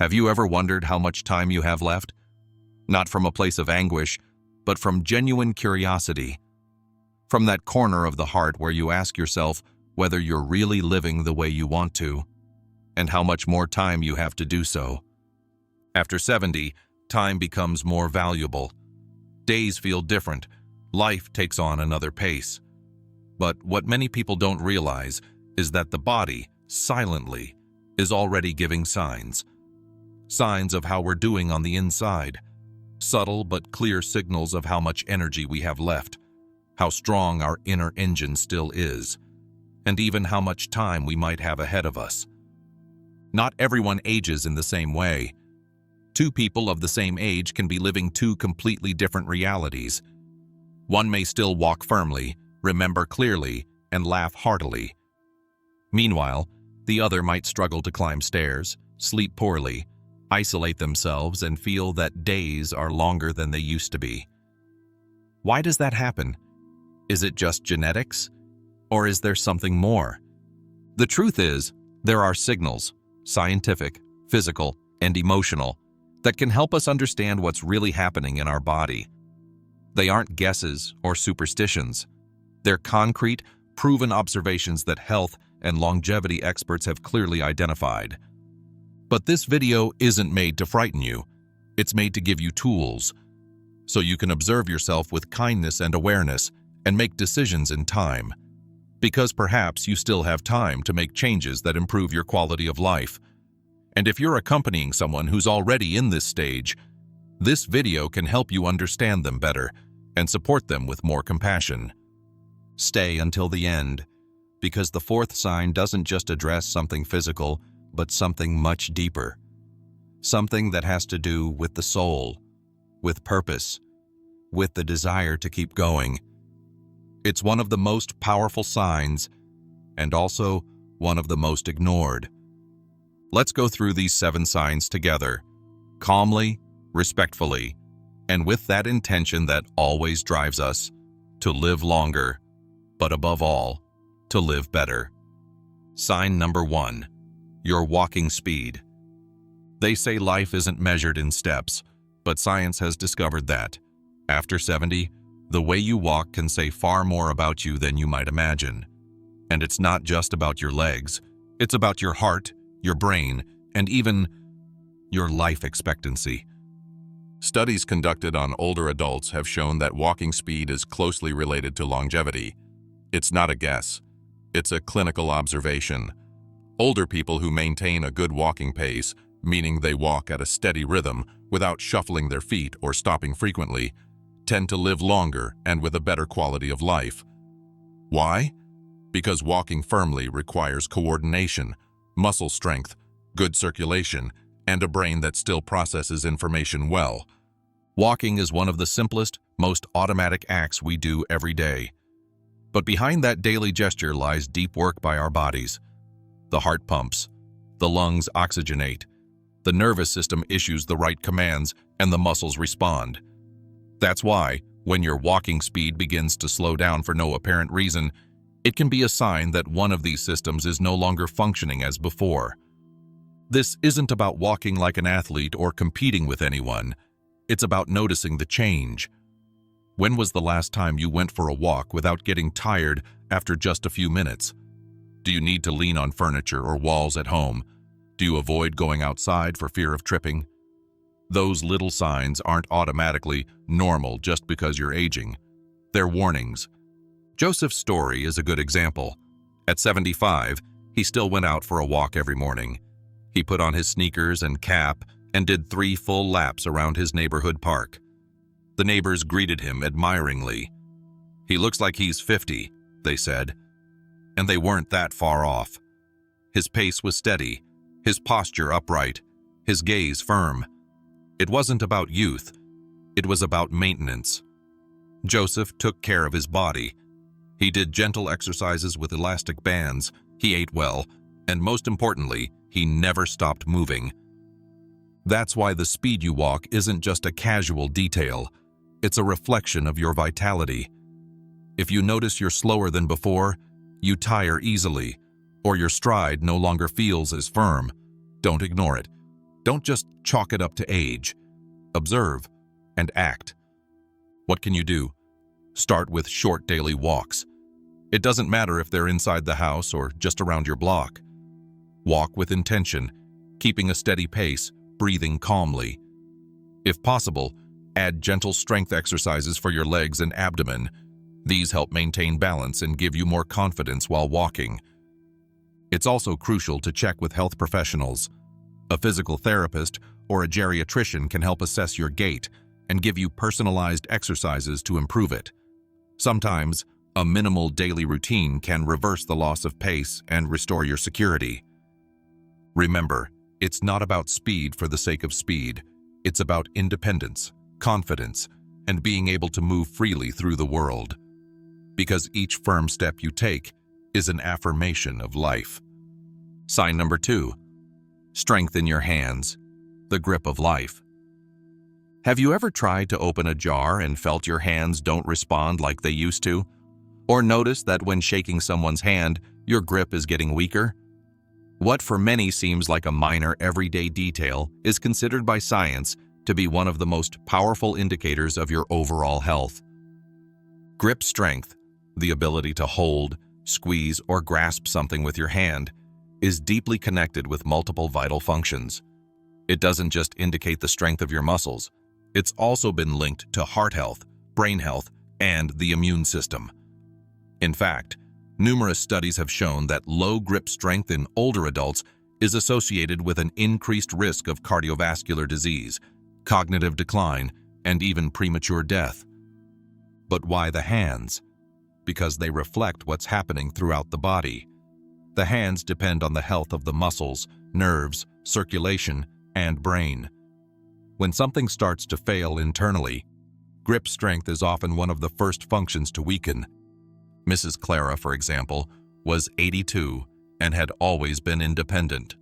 Have you ever wondered how much time you have left? Not from a place of anguish, but from genuine curiosity. From that corner of the heart where you ask yourself whether you're really living the way you want to, and how much more time you have to do so. After 70, time becomes more valuable. Days feel different. Life takes on another pace. But what many people don't realize is that the body, silently, is already giving signs. Signs of how we're doing on the inside. Subtle but clear signals of how much energy we have left, how strong our inner engine still is, and even how much time we might have ahead of us. Not everyone ages in the same way. Two people of the same age can be living two completely different realities. One may still walk firmly, remember clearly, and laugh heartily. Meanwhile, the other might struggle to climb stairs, sleep poorly, isolate themselves, and feel that days are longer than they used to be. Why does that happen? Is it just genetics? Or is there something more? The truth is, there are signals, scientific, physical, and emotional, that can help us understand what's really happening in our body. They aren't guesses or superstitions. They're concrete, proven observations that health and longevity experts have clearly identified. But this video isn't made to frighten you. It's made to give you tools, so you can observe yourself with kindness and awareness and make decisions in time. Because perhaps you still have time to make changes that improve your quality of life. And if you're accompanying someone who's already in this stage, this video can help you understand them better and support them with more compassion. Stay until the end, because the fourth sign doesn't just address something physical, but something much deeper. Something that has to do with the soul, with purpose, with the desire to keep going. It's one of the most powerful signs, and also one of the most ignored. Let's go through these 7 signs together, calmly, respectfully, and with that intention that always drives us to live longer, but above all, to live better. Sign number 1, your walking speed. They say life isn't measured in steps, but science has discovered that, after 70, the way you walk can say far more about you than you might imagine. And it's not just about your legs, it's about your heart, your brain, and even your life expectancy. Studies conducted on older adults have shown that walking speed is closely related to longevity. It's not a guess, it's a clinical observation. Older people who maintain a good walking pace, meaning they walk at a steady rhythm without shuffling their feet or stopping frequently, tend to live longer and with a better quality of life. Why? Because walking firmly requires coordination, muscle strength, good circulation, and a brain that still processes information well. Walking is one of the simplest, most automatic acts we do every day. But behind that daily gesture lies deep work by our bodies. The heart pumps, the lungs oxygenate, the nervous system issues the right commands, and the muscles respond. That's why, when your walking speed begins to slow down for no apparent reason, it can be a sign that one of these systems is no longer functioning as before. This isn't about walking like an athlete or competing with anyone. It's about noticing the change. When was the last time you went for a walk without getting tired after just a few minutes? Do you need to lean on furniture or walls at home? Do you avoid going outside for fear of tripping? Those little signs aren't automatically normal just because you're aging. They're warnings. Joseph's story is a good example. At 75, he still went out for a walk every morning. He put on his sneakers and cap and did 3 full laps around his neighborhood park. The neighbors greeted him admiringly. "He looks like he's 50, they said. And they weren't that far off. His pace was steady, his posture upright, his gaze firm. It wasn't about youth, it was about maintenance. Joseph took care of his body. He did gentle exercises with elastic bands, he ate well, and most importantly, he never stopped moving. That's why the speed you walk isn't just a casual detail, it's a reflection of your vitality. If you notice you're slower than before, you tire easily, or your stride no longer feels as firm, don't ignore it. Don't just chalk it up to age. Observe and act. What can you do? Start with short daily walks. It doesn't matter if they're inside the house or just around your block. Walk with intention, keeping a steady pace, breathing calmly. If possible, add gentle strength exercises for your legs and abdomen. These help maintain balance and give you more confidence while walking. It's also crucial to check with health professionals. A physical therapist or a geriatrician can help assess your gait and give you personalized exercises to improve it. Sometimes, a minimal daily routine can reverse the loss of pace and restore your security. Remember, it's not about speed for the sake of speed. It's about independence, confidence, and being able to move freely through the world. Because each firm step you take is an affirmation of life. Sign number 2. Strengthen your hands, the grip of life. Have you ever tried to open a jar and felt your hands don't respond like they used to? Or noticed that when shaking someone's hand, your grip is getting weaker? What for many seems like a minor everyday detail is considered by science to be one of the most powerful indicators of your overall health. Grip strength, the ability to hold, squeeze, or grasp something with your hand, is deeply connected with multiple vital functions. It doesn't just indicate the strength of your muscles, it's also been linked to heart health, brain health, and the immune system. In fact, numerous studies have shown that low grip strength in older adults is associated with an increased risk of cardiovascular disease, cognitive decline, and even premature death. But why the hands? Because they reflect what's happening throughout the body. The hands depend on the health of the muscles, nerves, circulation, and brain. When something starts to fail internally, grip strength is often one of the first functions to weaken. Mrs. Clara, for example, was 82 and had always been independent.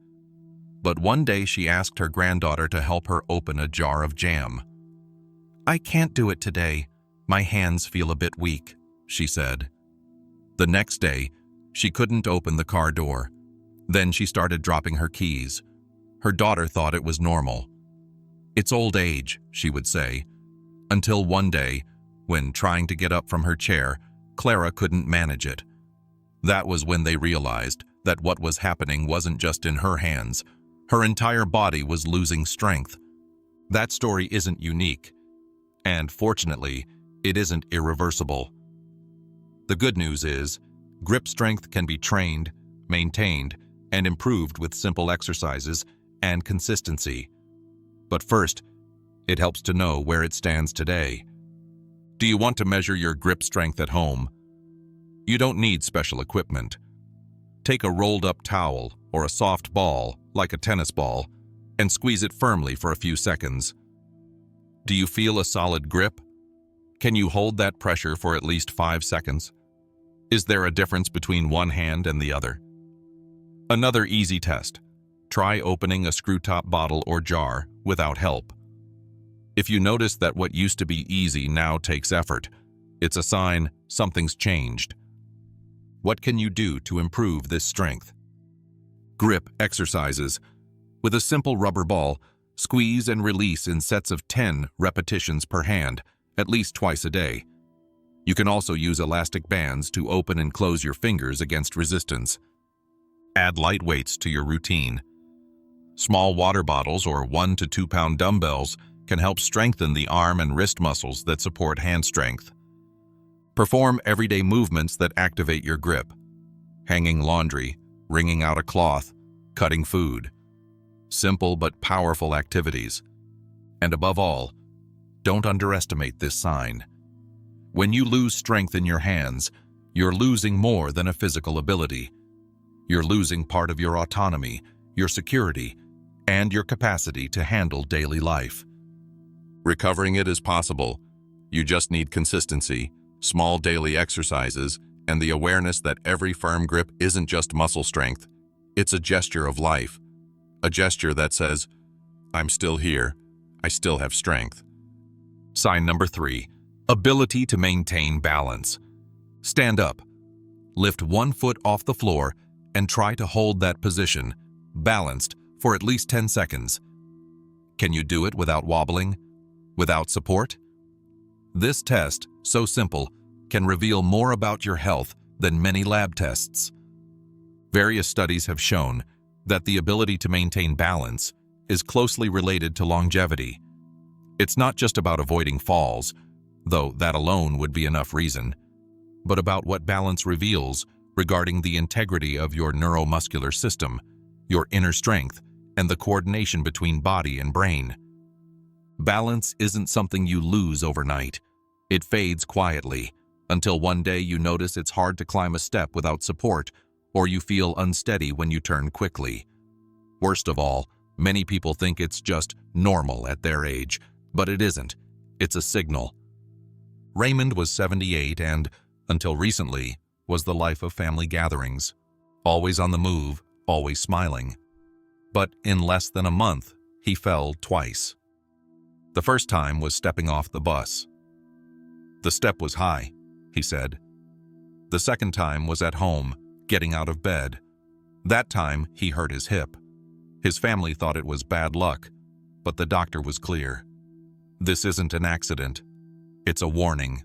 But one day she asked her granddaughter to help her open a jar of jam. "I can't do it today. My hands feel a bit weak," she said. The next day, she couldn't open the car door. Then she started dropping her keys. Her daughter thought it was normal. "It's old age," she would say, until one day, when trying to get up from her chair, Clara couldn't manage it. That was when they realized that what was happening wasn't just in her hands. Her entire body was losing strength. That story isn't unique, and fortunately, it isn't irreversible. The good news is, grip strength can be trained, maintained, and improved with simple exercises and consistency. But first, it helps to know where it stands today. Do you want to measure your grip strength at home? You don't need special equipment. Take a rolled-up towel or a soft ball, like a tennis ball, and squeeze it firmly for a few seconds. Do you feel a solid grip? Can you hold that pressure for at least 5 seconds? Is there a difference between one hand and the other? Another easy test. Try opening a screw-top bottle or jar without help. If you notice that what used to be easy now takes effort, it's a sign something's changed. What can you do to improve this strength? Grip exercises. With a simple rubber ball, squeeze and release in sets of 10 repetitions per hand, at least twice a day. You can also use elastic bands to open and close your fingers against resistance. Add light weights to your routine. Small water bottles or 1 to 2 pound dumbbells can help strengthen the arm and wrist muscles that support hand strength. Perform everyday movements that activate your grip. Hanging laundry, wringing out a cloth, cutting food. Simple but powerful activities. And above all, don't underestimate this sign. When you lose strength in your hands, you're losing more than a physical ability. You're losing part of your autonomy, your security, and your capacity to handle daily life. Recovering it is possible. You just need consistency, small daily exercises, and the awareness that every firm grip isn't just muscle strength. It's a gesture of life. A gesture that says, "I'm still here. I still have strength." Sign number 3, ability to maintain balance. Stand up. Lift one foot off the floor and try to hold that position, balanced, for at least 10 seconds. Can you do it without wobbling? Without support? This test, so simple, can reveal more about your health than many lab tests. Various studies have shown that the ability to maintain balance is closely related to longevity. It's not just about avoiding falls, though that alone would be enough reason, but about what balance reveals regarding the integrity of your neuromuscular system, your inner strength, and the coordination between body and brain. Balance isn't something you lose overnight. It fades quietly, until one day you notice it's hard to climb a step without support, or you feel unsteady when you turn quickly. Worst of all, many people think it's just normal at their age, but it isn't. It's a signal. Raymond was 78 and, until recently, was the life of family gatherings. Always on the move, always smiling. But in less than a month, he fell twice. The first time was stepping off the bus. The step was high, he said. The second time was at home, getting out of bed. That time, he hurt his hip. His family thought it was bad luck, but the doctor was clear. This isn't an accident. It's a warning.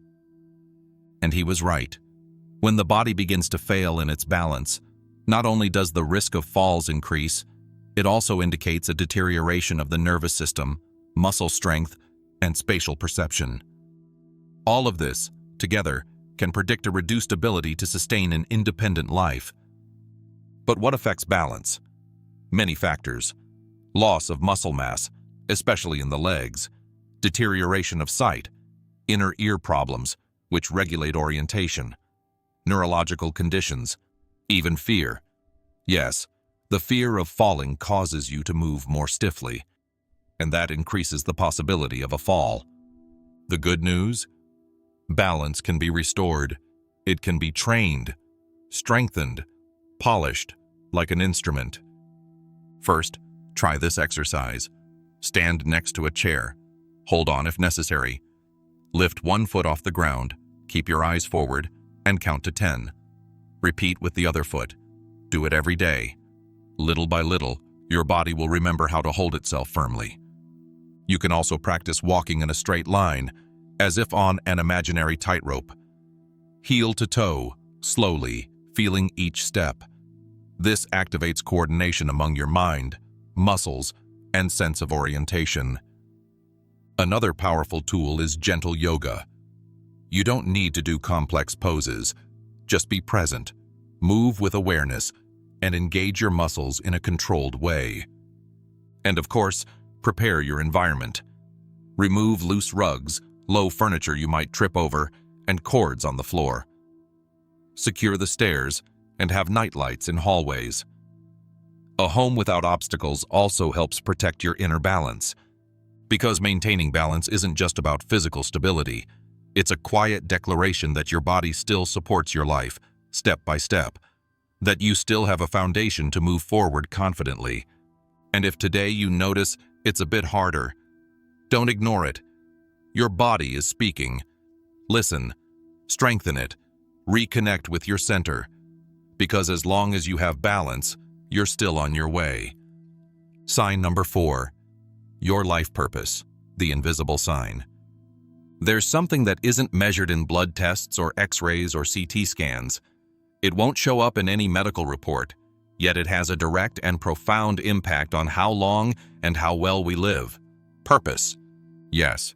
And he was right. When the body begins to fail in its balance, not only does the risk of falls increase, it also indicates a deterioration of the nervous system, muscle strength, and spatial perception. All of this, together, can predict a reduced ability to sustain an independent life. But what affects balance? Many factors. Loss of muscle mass, especially in the legs, deterioration of sight, inner ear problems, which regulate orientation, neurological conditions, even fear. Yes, the fear of falling causes you to move more stiffly, and that increases the possibility of a fall. The good news? Balance can be restored. It can be trained, strengthened, polished, like an instrument. First, try this exercise. Stand next to a chair. Hold on if necessary. Lift one foot off the ground, keep your eyes forward, and count to 10. Repeat with the other foot. Do it every day. Little by little, your body will remember how to hold itself firmly. You can also practice walking in a straight line, as if on an imaginary tightrope. Heel to toe, slowly, feeling each step. This activates coordination among your mind, muscles, and sense of orientation. Another powerful tool is gentle yoga. You don't need to do complex poses. Just be present, move with awareness, and engage your muscles in a controlled way. And of course, prepare your environment. Remove loose rugs, low furniture you might trip over, and cords on the floor. Secure the stairs and have night lights in hallways. A home without obstacles also helps protect your inner balance. Because maintaining balance isn't just about physical stability, it's a quiet declaration that your body still supports your life, step by step, that you still have a foundation to move forward confidently. And if today you notice it's a bit harder, don't ignore it. Your body is speaking. Listen, strengthen it, reconnect with your center, because as long as you have balance, you're still on your way. Sign number 4, your life purpose, the invisible sign. There's something that isn't measured in blood tests or X-rays or CT scans. It won't show up in any medical report, yet it has a direct and profound impact on how long and how well we live. Purpose. Yes,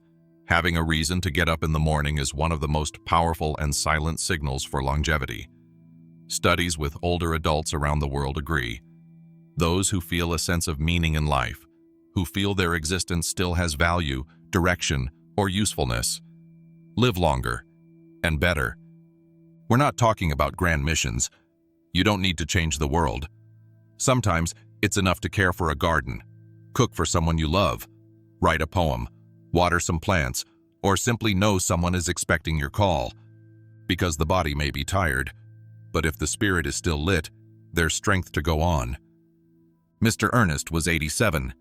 having a reason to get up in the morning is one of the most powerful and silent signals for longevity. Studies with older adults around the world agree. Those who feel a sense of meaning in life, who feel their existence still has value, direction, or usefulness, live longer and better. We're not talking about grand missions. You don't need to change the world. Sometimes it's enough to care for a garden, cook for someone you love, write a poem, water some plants, or simply know someone is expecting your call. Because the body may be tired, but if the spirit is still lit, there's strength to go on. Mr. Ernest was 87.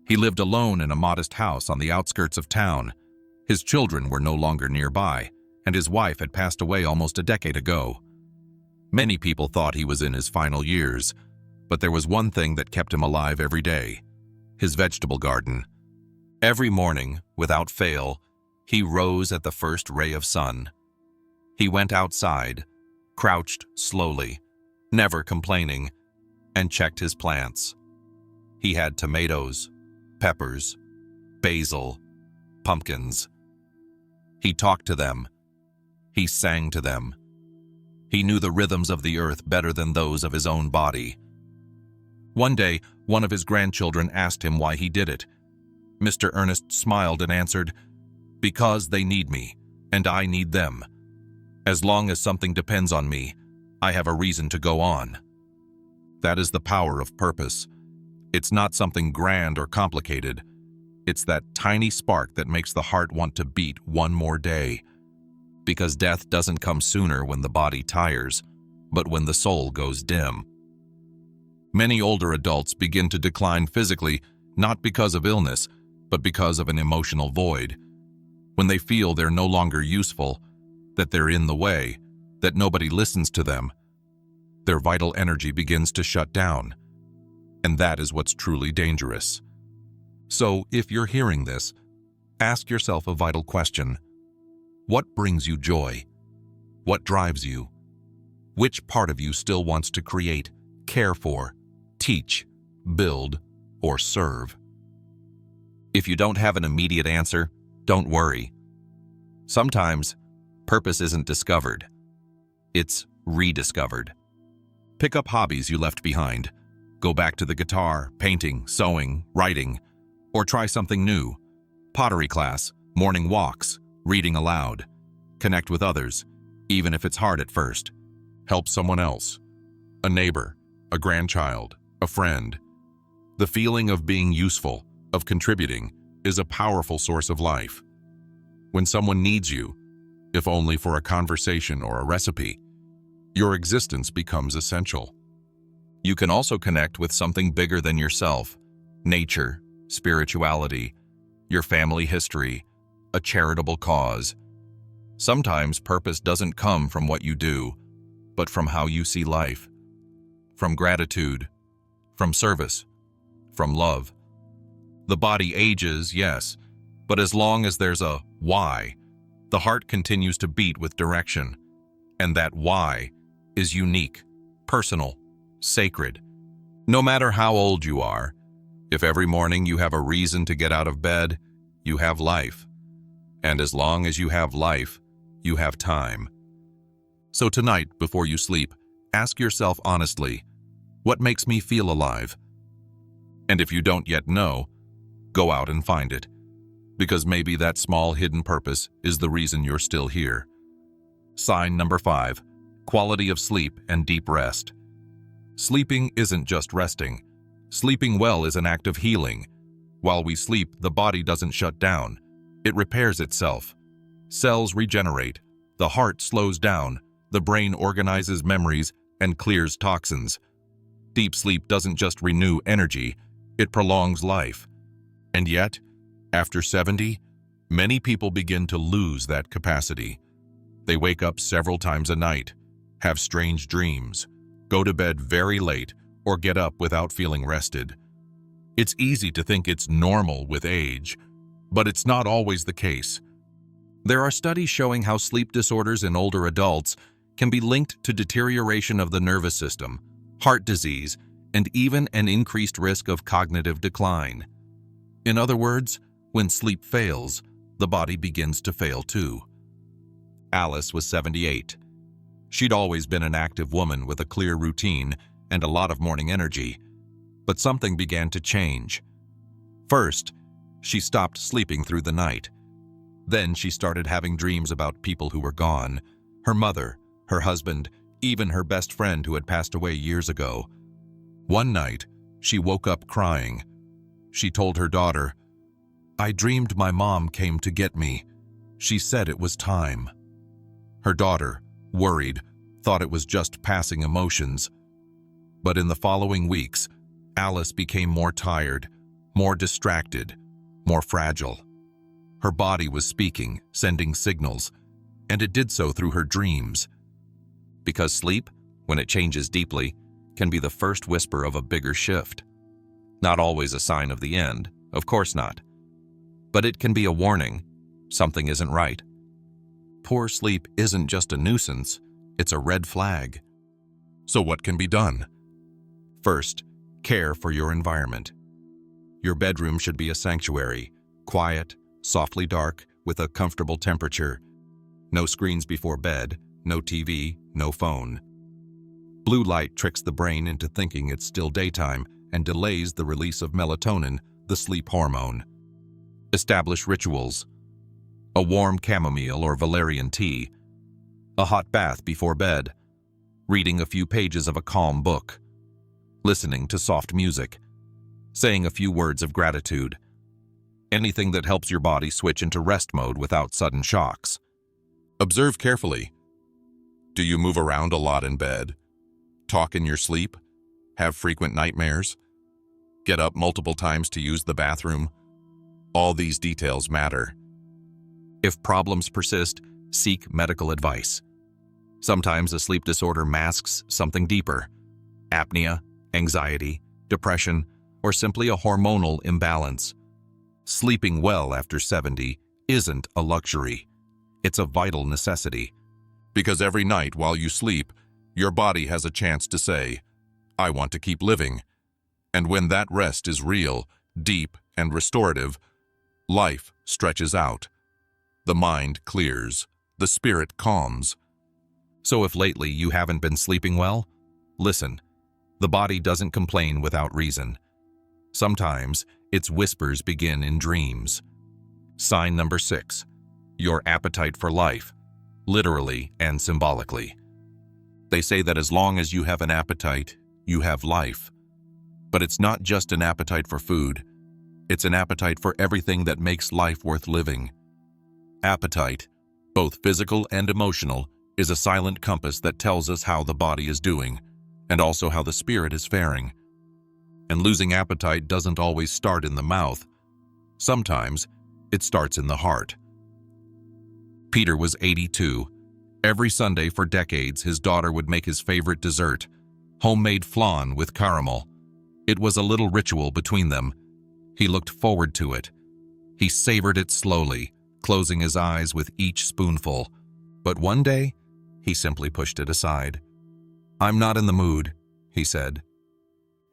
He lived alone in a modest house on the outskirts of town. His children were no longer nearby, and his wife had passed away almost a decade ago. Many people thought he was in his final years, but there was one thing that kept him alive every day: his vegetable garden. Every morning, without fail, he rose at the first ray of sun. He went outside, crouched slowly, never complaining, and checked his plants. He had tomatoes, peppers, basil, pumpkins. He talked to them. He sang to them. He knew the rhythms of the earth better than those of his own body. One day, one of his grandchildren asked him why he did it. Mr. Ernest smiled and answered, "Because they need me, and I need them. As long as something depends on me, I have a reason to go on." That is the power of purpose. It's not something grand or complicated. It's that tiny spark that makes the heart want to beat one more day. Because death doesn't come sooner when the body tires, but when the soul goes dim. Many older adults begin to decline physically, not because of illness, but because of an emotional void. When they feel they're no longer useful, that they're in the way, that nobody listens to them, their vital energy begins to shut down. And that is what's truly dangerous. So, if you're hearing this, ask yourself a vital question. What brings you joy? What drives you? Which part of you still wants to create, care for, teach, build, or serve? If you don't have an immediate answer, don't worry. Sometimes, purpose isn't discovered. It's rediscovered. Pick up hobbies you left behind. Go back to the guitar, painting, sewing, writing, or try something new. Pottery class, morning walks, reading aloud. Connect with others, even if it's hard at first. Help someone else. A neighbor, a grandchild, a friend. The feeling of being useful, of contributing, is a powerful source of life. When someone needs you, if only for a conversation or a recipe, your existence becomes essential. You can also connect with something bigger than yourself: nature, spirituality, your family history, a charitable cause. Sometimes purpose doesn't come from what you do, but from how you see life. From gratitude, from service, from love. The body ages, yes, but as long as there's a why, the heart continues to beat with direction. And that why is unique, personal, sacred. No matter how old you are, if every morning you have a reason to get out of bed, you have life. And as long as you have life, you have time. So tonight, before you sleep, ask yourself honestly, what makes me feel alive? And if you don't yet know, go out and find it. Because maybe that small hidden purpose is the reason you're still here. Sign number 5, quality of sleep and deep rest. Sleeping isn't just resting. Sleeping well is an act of healing. While we sleep, the body doesn't shut down. It repairs itself. Cells regenerate. The heart slows down. The brain organizes memories and clears toxins. Deep sleep doesn't just renew energy, it prolongs life. And yet, after 70, many people begin to lose that capacity. They wake up several times a night, have strange dreams, go to bed very late, or get up without feeling rested. It's easy to think it's normal with age, but it's not always the case. There are studies showing how sleep disorders in older adults can be linked to deterioration of the nervous system, heart disease, and even an increased risk of cognitive decline. In other words, when sleep fails, the body begins to fail too. Alice was 78. She'd always been an active woman with a clear routine and a lot of morning energy, but something began to change. First, she stopped sleeping through the night. Then she started having dreams about people who were gone, her mother, her husband, even her best friend who had passed away years ago. One night, she woke up crying. She told her daughter, "I dreamed my mom came to get me. She said it was time." Her daughter, worried, thought it was just passing emotions. But in the following weeks, Alice became more tired, more distracted, more fragile. Her body was speaking, sending signals, and it did so through her dreams. Because sleep, when it changes deeply, can be the first whisper of a bigger shift. Not always a sign of the end, of course not. but it can be a warning. Something isn't right. Poor sleep isn't just a nuisance, it's a red flag. So what can be done? First, care for your environment. Your bedroom should be a sanctuary, quiet, softly dark, with a comfortable temperature. No screens before bed, no TV, no phone. Blue light tricks the brain into thinking it's still daytime and delays the release of melatonin, the sleep hormone. Establish rituals. A warm chamomile or valerian tea. A hot bath before bed. Reading a few pages of a calm book. Listening to soft music. Saying a few words of gratitude. Anything that helps your body switch into rest mode without sudden shocks. Observe carefully. Do you move around a lot in bed? Talk in your sleep? Have frequent nightmares? Get up multiple times to use the bathroom? All these details matter. If problems persist, seek medical advice. Sometimes a sleep disorder masks something deeper: apnea, anxiety, depression, or simply a hormonal imbalance. Sleeping well after 70 isn't a luxury. It's a vital necessity. Because every night while you sleep, your body has a chance to say, "I want to keep living." And when that rest is real, deep, and restorative, life stretches out. The mind clears. The spirit calms. So if lately you haven't been sleeping well, listen. The body doesn't complain without reason. Sometimes its whispers begin in dreams. Sign number 6. Your appetite for life, literally and symbolically. They say that as long as you have an appetite, you have life. But it's not just an appetite for food. It's an appetite for everything that makes life worth living. Appetite, both physical and emotional, is a silent compass that tells us how the body is doing, and also how the spirit is faring. And losing appetite doesn't always start in the mouth. Sometimes it starts in the heart. Peter was 82. Every Sunday for decades, his daughter would make his favorite dessert, homemade flan with caramel. It was a little ritual between them. He looked forward to it. He savored it slowly, closing his eyes with each spoonful. But one day, he simply pushed it aside. "I'm not in the mood," he said.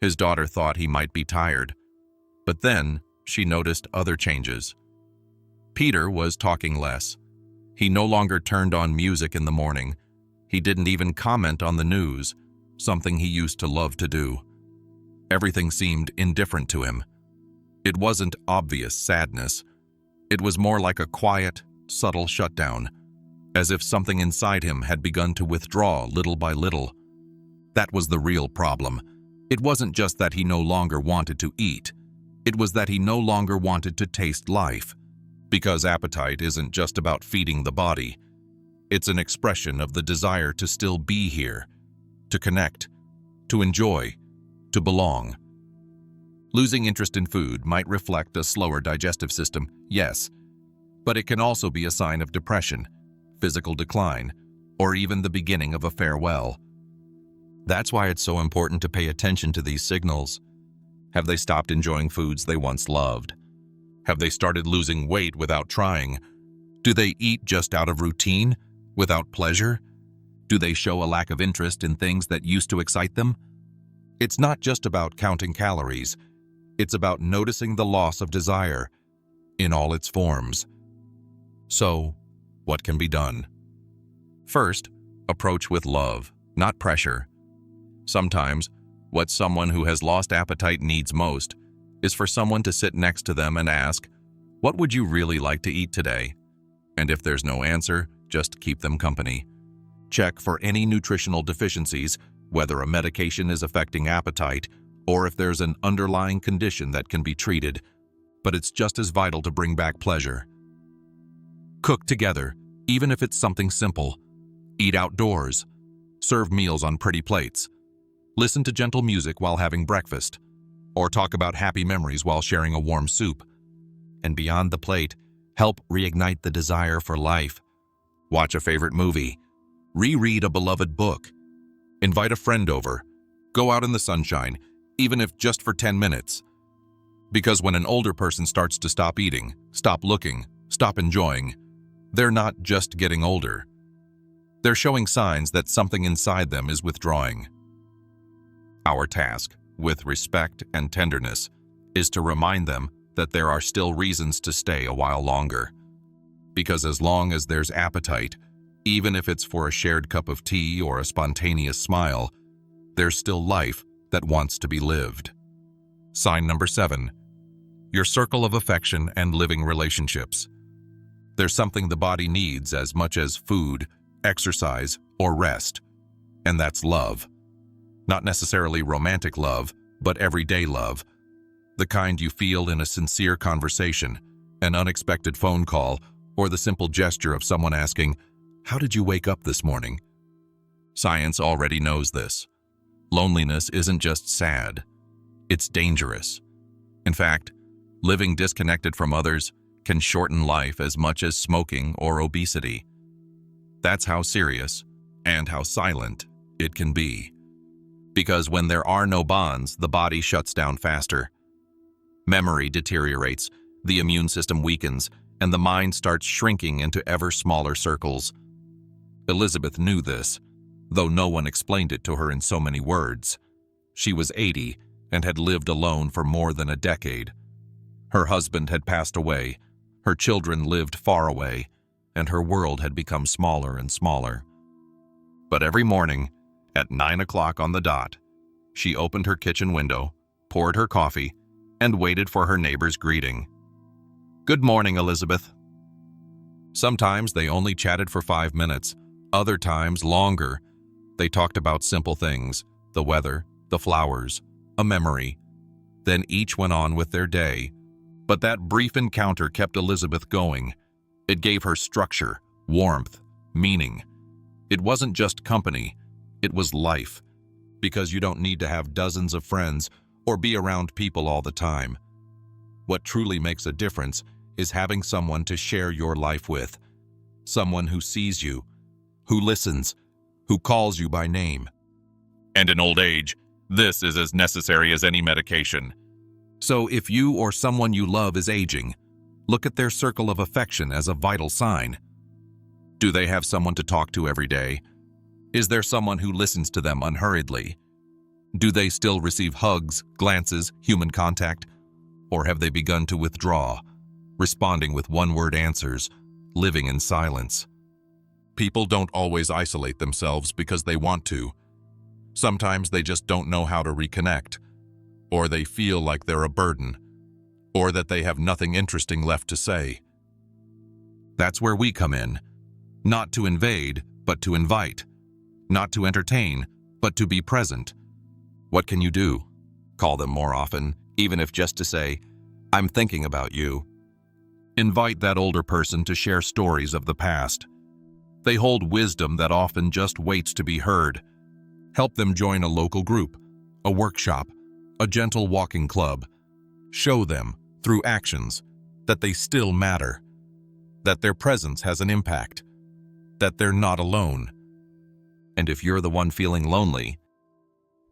His daughter thought he might be tired. But then, she noticed other changes. Peter was talking less. He no longer turned on music in the morning. He didn't even comment on the news, something he used to love to do. Everything seemed indifferent to him. It wasn't obvious sadness. It was more like a quiet, subtle shutdown, as if something inside him had begun to withdraw little by little. That was the real problem. It wasn't just that he no longer wanted to eat. It was that he no longer wanted to taste life. Because appetite isn't just about feeding the body. It's an expression of the desire to still be here, to connect, to enjoy, to belong. Losing interest in food might reflect a slower digestive system, yes, but it can also be a sign of depression, physical decline, or even the beginning of a farewell. That's why it's so important to pay attention to these signals. Have they stopped enjoying foods they once loved? Have they started losing weight without trying? Do they eat just out of routine, without pleasure? Do they show a lack of interest in things that used to excite them? It's not just about counting calories. It's about noticing the loss of desire in all its forms. So, what can be done? First, approach with love, not pressure. Sometimes, what someone who has lost appetite needs most is for someone to sit next to them and ask, "What would you really like to eat today?" And if there's no answer, just keep them company. Check for any nutritional deficiencies, whether a medication is affecting appetite or if there's an underlying condition that can be treated, but it's just as vital to bring back pleasure. Cook together, even if it's something simple. Eat outdoors. Serve meals on pretty plates. Listen to gentle music while having breakfast, or talk about happy memories while sharing a warm soup. And beyond the plate, help reignite the desire for life. Watch a favorite movie. Reread a beloved book. Invite a friend over. Go out in the sunshine, even if just for 10 minutes. Because when an older person starts to stop eating, stop looking, stop enjoying, they're not just getting older. They're showing signs that something inside them is withdrawing. Our task, with respect and tenderness, is to remind them that there are still reasons to stay a while longer. Because as long as there's appetite, even if it's for a shared cup of tea or a spontaneous smile, there's still life that wants to be lived. Sign number 7. Your circle of affection and living relationships. There's something the body needs as much as food, exercise, or rest, and that's love. Not necessarily romantic love, but everyday love. The kind you feel in a sincere conversation, an unexpected phone call, or the simple gesture of someone asking, "How did you wake up this morning?" Science already knows this. Loneliness isn't just sad, it's dangerous. In fact, living disconnected from others can shorten life as much as smoking or obesity. That's how serious and how silent it can be. Because when there are no bonds, the body shuts down faster. Memory deteriorates, the immune system weakens, and the mind starts shrinking into ever smaller circles. Elizabeth knew this, though no one explained it to her in so many words. She was 80 and had lived alone for more than a decade. Her husband had passed away, her children lived far away, and her world had become smaller and smaller. But every morning, at 9 o'clock on the dot, she opened her kitchen window, poured her coffee, and waited for her neighbor's greeting. "Good morning, Elizabeth." Sometimes they only chatted for 5 minutes, other times longer. They talked about simple things, the weather, the flowers, a memory. Then each went on with their day. But that brief encounter kept Elizabeth going. It gave her structure, warmth, meaning. It wasn't just company, it was life. Because you don't need to have dozens of friends or be around people all the time. What truly makes a difference is having someone to share your life with. Someone who sees you, who listens, who calls you by name. And in old age, this is as necessary as any medication. So if you or someone you love is aging, look at their circle of affection as a vital sign. Do they have someone to talk to every day? Is there someone who listens to them unhurriedly? Do they still receive hugs, glances, human contact? Or have they begun to withdraw, responding with one-word answers, living in silence? People don't always isolate themselves because they want to. Sometimes they just don't know how to reconnect, or they feel like they're a burden, or that they have nothing interesting left to say. That's where we come in. Not to invade, but to invite. Not to entertain, but to be present. What can you do? Call them more often, even if just to say, "I'm thinking about you." Invite that older person to share stories of the past. They hold wisdom that often just waits to be heard. Help them join a local group, a workshop, a gentle walking club. Show them, through actions, that they still matter, that their presence has an impact, that they're not alone. And if you're the one feeling lonely,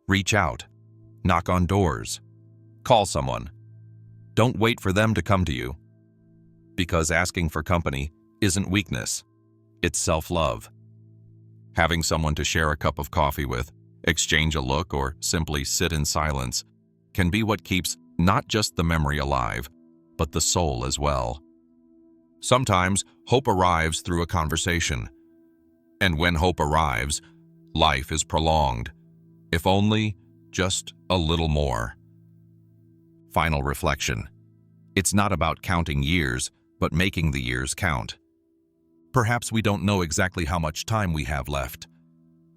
reach out, knock on doors, call someone. Don't wait for them to come to you, because asking for company isn't weakness, it's self-love. Having someone to share a cup of coffee with, exchange a look, or simply sit in silence can be what keeps not just the memory alive, but the soul as well. Sometimes hope arrives through a conversation. And when hope arrives, life is prolonged, if only just a little more. Final reflection. It's not about counting years, but making the years count. Perhaps we don't know exactly how much time we have left.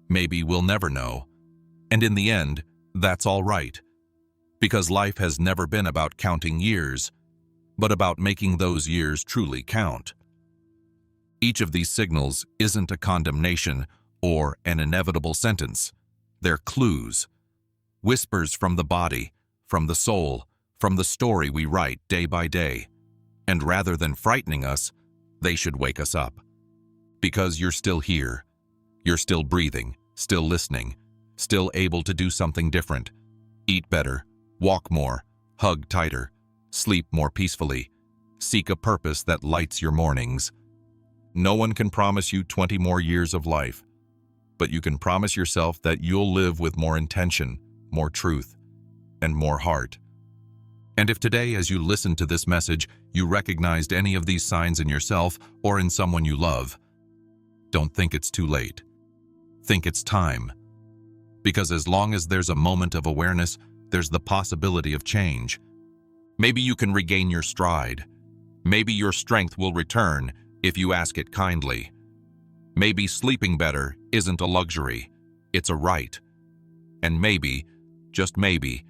Maybe we'll never know. And in the end, that's all right. Because life has never been about counting years, but about making those years truly count. Each of these signals isn't a condemnation or an inevitable sentence. They're clues, whispers from the body, from the soul, from the story we write day by day. And rather than frightening us, they should wake us up. Because you're still here. You're still breathing, still listening, still able to do something different. Eat better, walk more, hug tighter, Sleep more peacefully. Seek a purpose that lights your mornings. No one can promise you 20 more years of life, but you can promise yourself that you'll live with more intention, more truth, and more heart. And if today, as you listen to this message, you recognized any of these signs in yourself or in someone you love, don't think it's too late. Think it's time. Because as long as there's a moment of awareness, there's the possibility of change. Maybe you can regain your stride. Maybe your strength will return if you ask it kindly. Maybe sleeping better isn't a luxury, it's a right. And maybe, just maybe,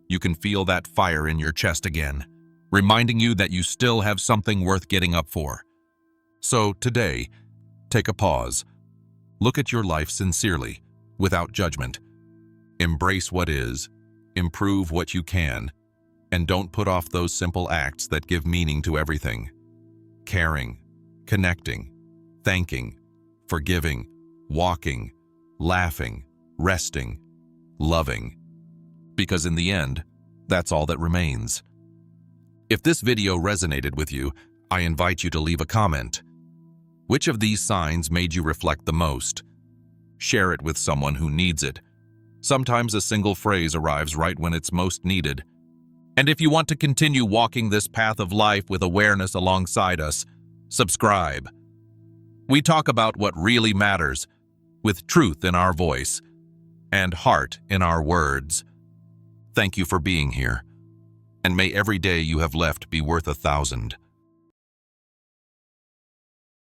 you can feel that fire in your chest again, reminding you that you still have something worth getting up for. So today, take a pause. Look at your life sincerely, without judgment. Embrace what is, improve what you can, and don't put off those simple acts that give meaning to everything. Caring, connecting, thanking, forgiving, walking, laughing, resting, loving. Because in the end, that's all that remains. If this video resonated with you, I invite you to leave a comment. Which of these signs made you reflect the most? Share it with someone who needs it. Sometimes a single phrase arrives right when it's most needed. And if you want to continue walking this path of life with awareness alongside us, subscribe. We talk about what really matters, with truth in our voice and heart in our words. Thank you for being here, and may every day you have left be worth 1,000.